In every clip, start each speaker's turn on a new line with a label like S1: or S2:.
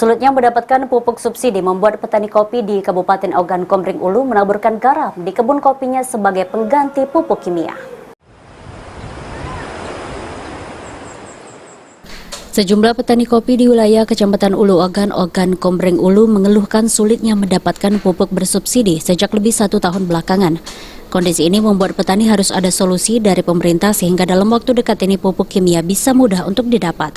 S1: Sulitnya mendapatkan pupuk subsidi membuat petani kopi di Kabupaten Ogan Komering Ulu menaburkan garam di kebun kopinya sebagai pengganti pupuk kimia. Sejumlah petani kopi di wilayah Kecamatan Ulu Ogan Komering Ulu mengeluhkan sulitnya mendapatkan pupuk bersubsidi sejak lebih 1 tahun belakangan. Kondisi ini membuat petani harus ada solusi dari pemerintah sehingga dalam waktu dekat ini pupuk kimia bisa mudah untuk didapat.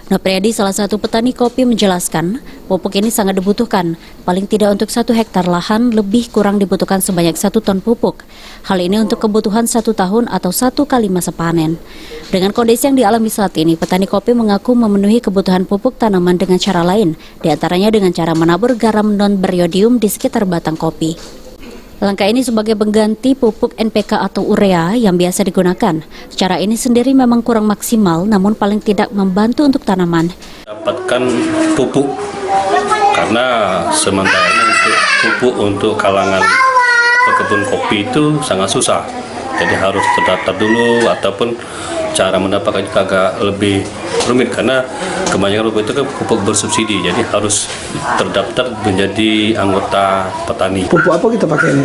S1: Nopriadi, salah satu petani kopi, menjelaskan pupuk ini sangat dibutuhkan. Paling tidak untuk 1 hektar lahan lebih kurang dibutuhkan sebanyak 1 ton pupuk. Hal ini untuk kebutuhan 1 tahun atau 1 kali masa panen. Dengan kondisi yang dialami saat ini, petani kopi mengaku memenuhi kebutuhan pupuk tanaman dengan cara lain, diantaranya dengan cara menabur garam non-beriodium di sekitar batang kopi. Langkah ini sebagai pengganti pupuk NPK atau urea yang biasa digunakan. Cara ini sendiri memang kurang maksimal, namun paling tidak membantu untuk tanaman.
S2: Dapatkan pupuk, karena sementara ini untuk pupuk untuk kalangan pekebun kopi itu sangat susah. Jadi harus terdaftar dulu, ataupun cara mendapatkan juga agak lebih rumit karena kebanyakan pupuk itu kan pupuk bersubsidi, jadi harus terdaftar menjadi anggota petani.
S3: Pupuk apa kita pakai ini?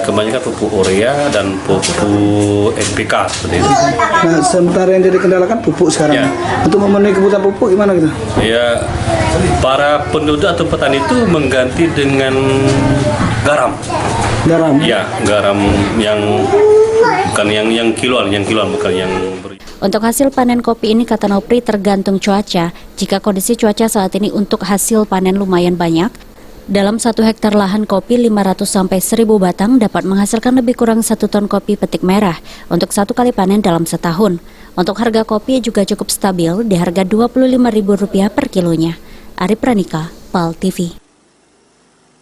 S2: Kebanyakan pupuk urea dan pupuk NPK seperti itu.
S3: Nah, sementara yang jadi kendala kan pupuk sekarang.
S2: Ya.
S3: Untuk memenuhi kebutuhan pupuk gimana gitu?
S2: Ya, para penduduk atau petani itu mengganti dengan garam.
S3: Garam?
S2: Ya, garam yang bukan yang kiloan bukan yang
S1: Untuk hasil panen kopi ini, kata Nopri, tergantung cuaca. Jika kondisi cuaca saat ini untuk hasil panen lumayan banyak, dalam 1 hektar lahan kopi 500 sampai 1000 batang dapat menghasilkan lebih kurang 1 ton kopi petik merah untuk 1 kali panen dalam setahun. Untuk harga kopi juga cukup stabil di harga Rp25.000 per kilonya. Ari Pranika, PAL TV.